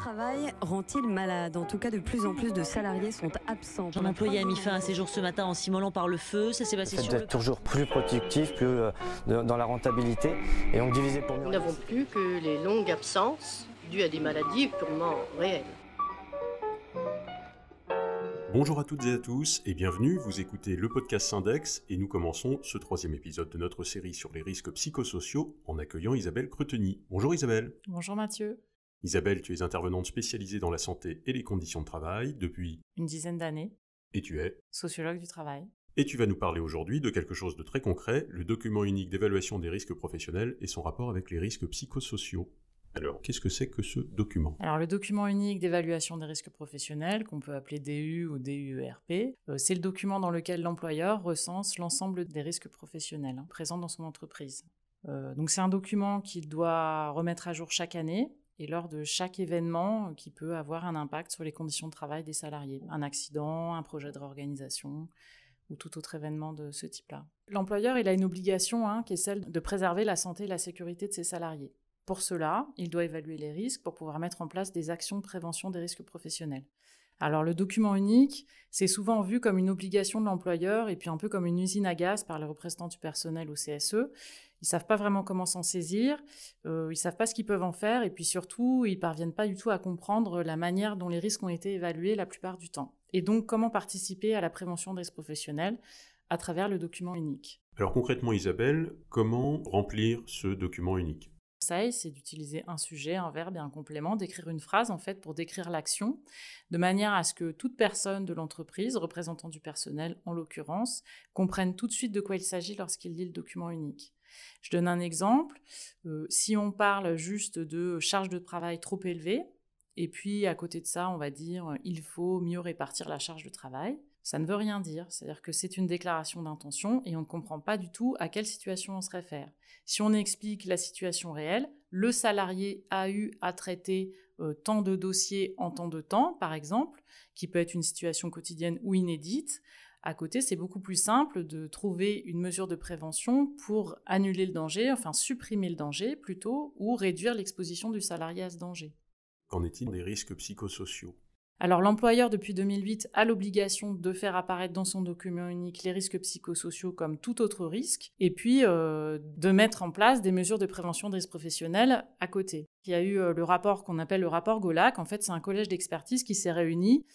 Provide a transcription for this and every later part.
travail rend-il malade? En tout cas, de plus en plus de salariés sont absents. Un employé a mis fin à ses jours ce matin en s'immolant par le feu. Ça s'est passé Le fait sur le... d'être toujours plus productif, plus dans la rentabilité, et donc diviser pour mieux. Nous n'avons plus que les longues absences dues à des maladies purement réelles. Bonjour à toutes et à tous et bienvenue, vous écoutez le podcast Syndex et nous commençons ce 3e épisode de notre série sur les risques psychosociaux en accueillant Isabelle Cretegny. Bonjour Isabelle. Bonjour Mathieu. Isabelle, tu es intervenante spécialisée dans la santé et les conditions de travail depuis une dizaine d'années. Et tu es sociologue du travail. Et tu vas nous parler aujourd'hui de quelque chose de très concret, le document unique d'évaluation des risques professionnels et son rapport avec les risques psychosociaux. Alors, qu'est-ce que c'est que ce document ? Alors, le document unique d'évaluation des risques professionnels, qu'on peut appeler DU ou DUERP, c'est le document dans lequel l'employeur recense l'ensemble des risques professionnels présents dans son entreprise. Donc, c'est un document qu'il doit remettre à jour chaque année et lors de chaque événement qui peut avoir un impact sur les conditions de travail des salariés. Un accident, un projet de réorganisation ou tout autre événement de ce type-là. L'employeur, il a une obligation qui est celle de préserver la santé et la sécurité de ses salariés. Pour cela, il doit évaluer les risques pour pouvoir mettre en place des actions de prévention des risques professionnels. Alors, le document unique, c'est souvent vu comme une obligation de l'employeur et puis un peu comme une usine à gaz par les représentants du personnel au CSE. Ils ne savent pas vraiment comment s'en saisir, ils ne savent pas ce qu'ils peuvent en faire et puis surtout, ils ne parviennent pas du tout à comprendre la manière dont les risques ont été évalués la plupart du temps. Et donc, comment participer à la prévention des risques professionnels à travers le document unique. Alors concrètement Isabelle, comment remplir ce document unique ? C'est d'utiliser un sujet, un verbe et un complément, d'écrire une phrase en fait pour décrire l'action, de manière à ce que toute personne de l'entreprise, représentant du personnel en l'occurrence, comprenne tout de suite de quoi il s'agit lorsqu'il lit le document unique. Je donne un exemple. Si on parle juste de charge de travail trop élevée, et puis à côté de ça, on va dire « il faut mieux répartir la charge de travail », ça ne veut rien dire, c'est-à-dire que c'est une déclaration d'intention et on ne comprend pas du tout à quelle situation on se réfère. Si on explique la situation réelle, le salarié a eu à traiter tant de dossiers en tant de temps, par exemple, qui peut être une situation quotidienne ou inédite. À côté, c'est beaucoup plus simple de trouver une mesure de prévention pour annuler le danger, enfin supprimer le danger plutôt, ou réduire l'exposition du salarié à ce danger. Qu'en est-il des risques psychosociaux ? Alors l'employeur, depuis 2008, a l'obligation de faire apparaître dans son document unique les risques psychosociaux comme tout autre risque, et puis de mettre en place des mesures de prévention des risques professionnels à côté. Il y a eu le rapport qu'on appelle le rapport Golac. En fait, c'est un collège d'expertise qui s'est réuni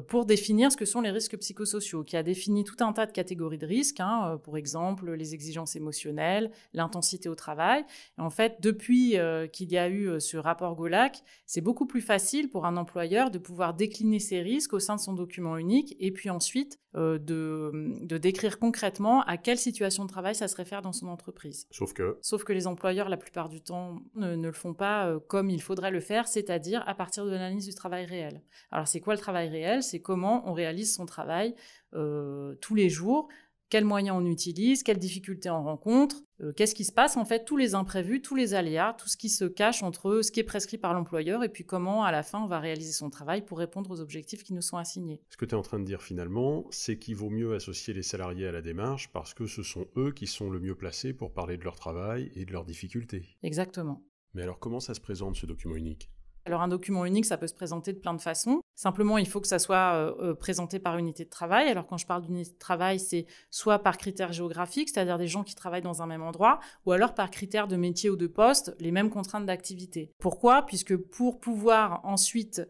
pour définir ce que sont les risques psychosociaux, qui a défini tout un tas de catégories de risques, pour exemple les exigences émotionnelles, l'intensité au travail. Et en fait, depuis qu'il y a eu ce rapport Golac, c'est beaucoup plus facile pour un employeur de pouvoir décliner ces risques au sein de son document unique et puis ensuite de décrire concrètement à quelle situation de travail ça se réfère dans son entreprise. Sauf que les employeurs, la plupart du temps, ne le font pas comme il faudrait le faire, c'est-à-dire à partir de l'analyse du travail réel. Alors, c'est quoi le travail réel ? C'est comment on réalise son travail tous les jours, quels moyens on utilise, quelles difficultés on rencontre, qu'est-ce qui se passe, en fait, tous les imprévus, tous les aléas, tout ce qui se cache entre ce qui est prescrit par l'employeur et puis comment, à la fin, on va réaliser son travail pour répondre aux objectifs qui nous sont assignés. Ce que tu es en train de dire finalement, c'est qu'il vaut mieux associer les salariés à la démarche parce que ce sont eux qui sont le mieux placés pour parler de leur travail et de leurs difficultés. Exactement. Mais alors comment ça se présente ce document unique ? Alors un document unique, ça peut se présenter de plein de façons. Simplement, il faut que ça soit présenté par unité de travail. Alors quand je parle d'unité de travail, c'est soit par critères géographiques, c'est-à-dire des gens qui travaillent dans un même endroit, ou alors par critères de métier ou de poste, les mêmes contraintes d'activité. Pourquoi ? Puisque pour pouvoir ensuite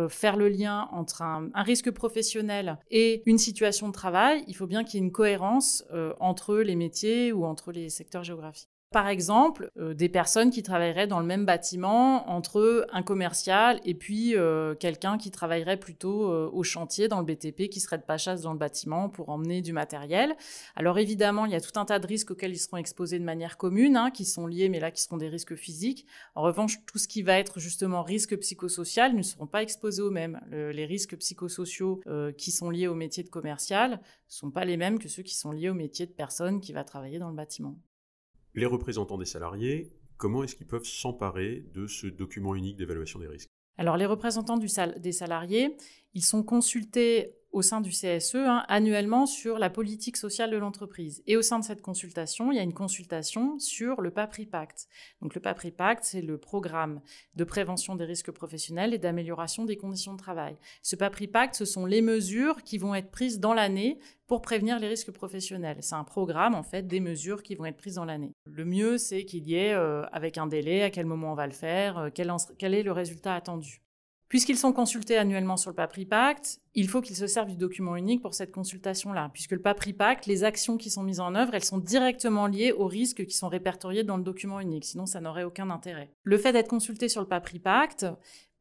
faire le lien entre un risque professionnel et une situation de travail, il faut bien qu'il y ait une cohérence entre les métiers ou entre les secteurs géographiques. Par exemple, des personnes qui travailleraient dans le même bâtiment entre un commercial et puis quelqu'un qui travaillerait plutôt au chantier dans le BTP, qui serait de passage dans le bâtiment pour emmener du matériel. Alors évidemment, il y a tout un tas de risques auxquels ils seront exposés de manière commune, qui sont liés, mais là qui seront des risques physiques. En revanche, tout ce qui va être justement risque psychosocial ne seront pas exposés aux mêmes. Les risques psychosociaux qui sont liés au métier de commercial ne sont pas les mêmes que ceux qui sont liés au métier de personne qui va travailler dans le bâtiment. Les représentants des salariés, comment est-ce qu'ils peuvent s'emparer de ce document unique d'évaluation des risques ? Alors, les représentants des salariés, ils sont consultés au sein du CSE annuellement sur la politique sociale de l'entreprise. Et au sein de cette consultation, il y a une consultation sur le PAPRI Pacte. Donc le PAPRI Pacte, c'est le programme de prévention des risques professionnels et d'amélioration des conditions de travail. Ce PAPRI Pacte, ce sont les mesures qui vont être prises dans l'année pour prévenir les risques professionnels. C'est un programme, en fait, des mesures qui vont être prises dans l'année. Le mieux, c'est qu'il y ait, avec un délai, à quel moment on va le faire, quel est le résultat attendu. Puisqu'ils sont consultés annuellement sur le PAPRI Pacte, il faut qu'ils se servent du document unique pour cette consultation-là. Puisque le PAPRI Pacte, les actions qui sont mises en œuvre, elles sont directement liées aux risques qui sont répertoriés dans le document unique. Sinon, ça n'aurait aucun intérêt. Le fait d'être consulté sur le PAPRI Pacte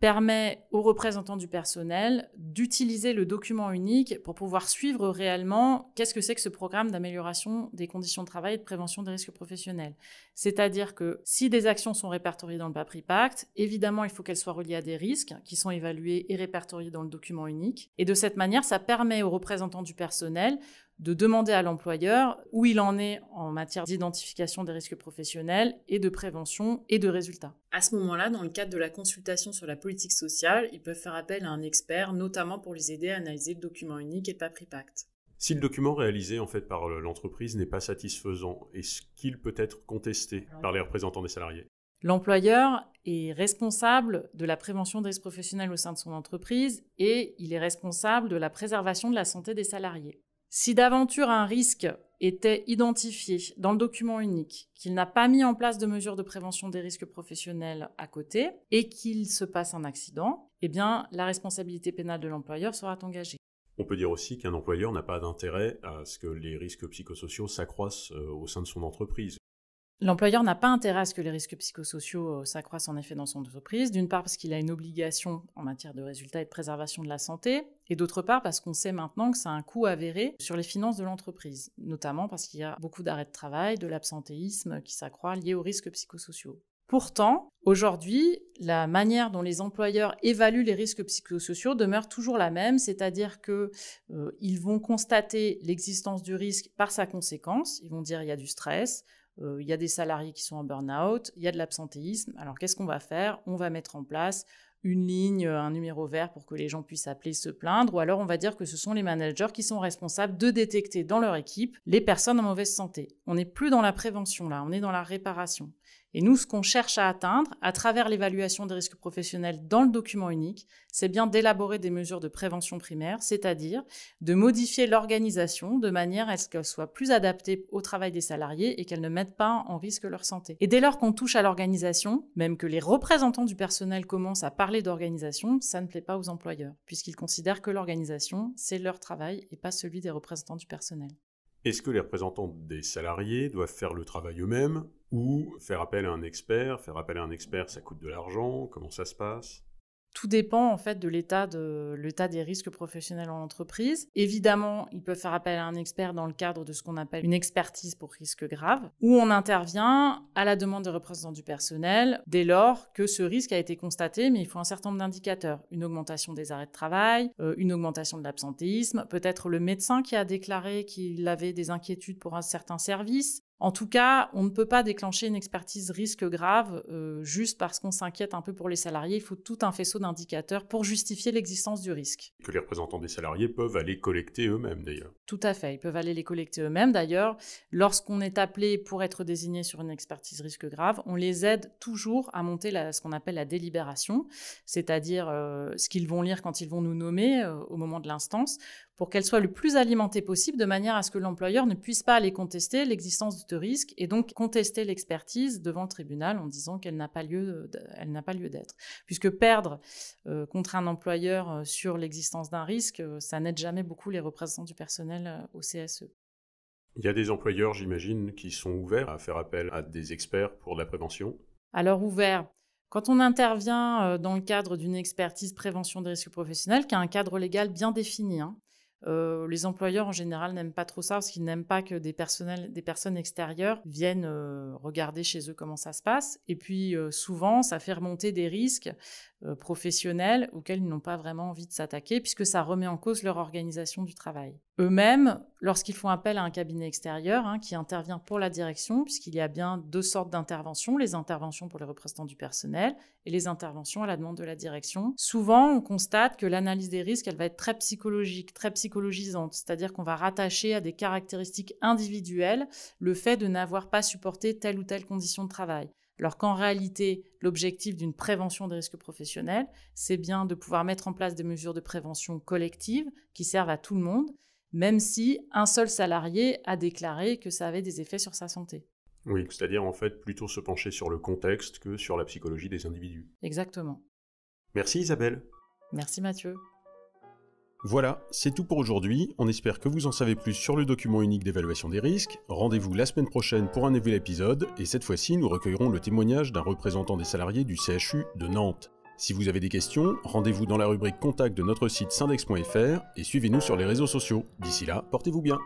permet aux représentants du personnel d'utiliser le document unique pour pouvoir suivre réellement qu'est-ce que c'est que ce programme d'amélioration des conditions de travail et de prévention des risques professionnels. C'est-à-dire que si des actions sont répertoriées dans le PAPRI Pacte, évidemment, il faut qu'elles soient reliées à des risques qui sont évalués et répertoriés dans le document unique. Et de cette manière, ça permet aux représentants du personnel de demander à l'employeur où il en est en matière d'identification des risques professionnels et de prévention et de résultats. À ce moment-là, dans le cadre de la consultation sur la politique sociale, ils peuvent faire appel à un expert, notamment pour les aider à analyser le document unique et le PAPRI Pacte. Si le document réalisé en fait par l'entreprise n'est pas satisfaisant, est-ce qu'il peut être contesté par les représentants des salariés ? L'employeur est responsable de la prévention des risques professionnels au sein de son entreprise et il est responsable de la préservation de la santé des salariés. Si d'aventure un risque était identifié dans le document unique, qu'il n'a pas mis en place de mesures de prévention des risques professionnels à côté et qu'il se passe un accident, eh bien, la responsabilité pénale de l'employeur sera engagée. On peut dire aussi qu'un employeur n'a pas d'intérêt à ce que les risques psychosociaux s'accroissent au sein de son entreprise. L'employeur n'a pas intérêt à ce que les risques psychosociaux s'accroissent en effet dans son entreprise, d'une part parce qu'il a une obligation en matière de résultats et de préservation de la santé, et d'autre part parce qu'on sait maintenant que ça a un coût avéré sur les finances de l'entreprise, notamment parce qu'il y a beaucoup d'arrêts de travail, de l'absentéisme qui s'accroît lié aux risques psychosociaux. Pourtant, aujourd'hui, la manière dont les employeurs évaluent les risques psychosociaux demeure toujours la même, c'est-à-dire qu'ils vont constater l'existence du risque par sa conséquence, ils vont dire il y a du stress, il y a des salariés qui sont en burn-out, il y a de l'absentéisme. Alors qu'est-ce qu'on va faire ? On va mettre en place une ligne, un numéro vert pour que les gens puissent appeler, se plaindre, ou alors on va dire que ce sont les managers qui sont responsables de détecter dans leur équipe les personnes en mauvaise santé. On n'est plus dans la prévention là, on est dans la réparation. Et nous, ce qu'on cherche à atteindre, à travers l'évaluation des risques professionnels dans le document unique, c'est bien d'élaborer des mesures de prévention primaire, c'est-à-dire de modifier l'organisation de manière à ce qu'elle soit plus adaptée au travail des salariés et qu'elle ne mette pas en risque leur santé. Et dès lors qu'on touche à l'organisation, même que les représentants du personnel commencent à parler d'organisation, ça ne plaît pas aux employeurs, puisqu'ils considèrent que l'organisation, c'est leur travail et pas celui des représentants du personnel. Est-ce que les représentants des salariés doivent faire le travail eux-mêmes ou faire appel à un expert ? Faire appel à un expert, ça coûte de l'argent. Comment ça se passe ? Tout dépend en fait de l'état des risques professionnels en entreprise. Évidemment, ils peuvent faire appel à un expert dans le cadre de ce qu'on appelle une expertise pour risques graves, où on intervient à la demande des représentants du personnel dès lors que ce risque a été constaté, mais il faut un certain nombre d'indicateurs. Une augmentation des arrêts de travail, une augmentation de l'absentéisme, peut-être le médecin qui a déclaré qu'il avait des inquiétudes pour un certain service. En tout cas, on ne peut pas déclencher une expertise risque grave juste parce qu'on s'inquiète un peu pour les salariés. Il faut tout un faisceau d'indicateurs pour justifier l'existence du risque. Que les représentants des salariés peuvent aller collecter eux-mêmes d'ailleurs. Tout à fait, ils peuvent aller les collecter eux-mêmes. D'ailleurs, lorsqu'on est appelé pour être désigné sur une expertise risque grave, on les aide toujours à monter ce qu'on appelle la délibération, c'est-à-dire ce qu'ils vont lire quand ils vont nous nommer au moment de l'instance, pour qu'elle soit le plus alimentée possible, de manière à ce que l'employeur ne puisse pas aller contester l'existence de risque et donc contester l'expertise devant le tribunal en disant qu'elle n'a pas lieu d'être. Puisque perdre contre un employeur sur l'existence d'un risque, ça n'aide jamais beaucoup les représentants du personnel au CSE. Il y a des employeurs, j'imagine, qui sont ouverts à faire appel à des experts pour la prévention. Alors ouvert. Quand on intervient dans le cadre d'une expertise prévention des risques professionnels, qui a un cadre légal bien défini, Les employeurs, en général, n'aiment pas trop ça parce qu'ils n'aiment pas que des personnes extérieures viennent regarder chez eux comment ça se passe. Et puis, souvent, ça fait remonter des risques professionnels auxquels ils n'ont pas vraiment envie de s'attaquer puisque ça remet en cause leur organisation du travail. Eux-mêmes, lorsqu'ils font appel à un cabinet extérieur qui intervient pour la direction, puisqu'il y a bien 2 sortes d'interventions, les interventions pour les représentants du personnel et les interventions à la demande de la direction, souvent, on constate que l'analyse des risques, elle va être très psychologique, très psychologisante, c'est-à-dire qu'on va rattacher à des caractéristiques individuelles le fait de n'avoir pas supporté telle ou telle condition de travail. Alors qu'en réalité, l'objectif d'une prévention des risques professionnels, c'est bien de pouvoir mettre en place des mesures de prévention collectives qui servent à tout le monde, même si un seul salarié a déclaré que ça avait des effets sur sa santé. Oui, c'est-à-dire en fait plutôt se pencher sur le contexte que sur la psychologie des individus. Exactement. Merci Isabelle. Merci Mathieu. Voilà, c'est tout pour aujourd'hui. On espère que vous en savez plus sur le document unique d'évaluation des risques. Rendez-vous la semaine prochaine pour un nouvel épisode, et cette fois-ci, nous recueillerons le témoignage d'un représentant des salariés du CHU de Nantes. Si vous avez des questions, rendez-vous dans la rubrique Contact de notre site syndex.fr et suivez-nous sur les réseaux sociaux. D'ici là, portez-vous bien.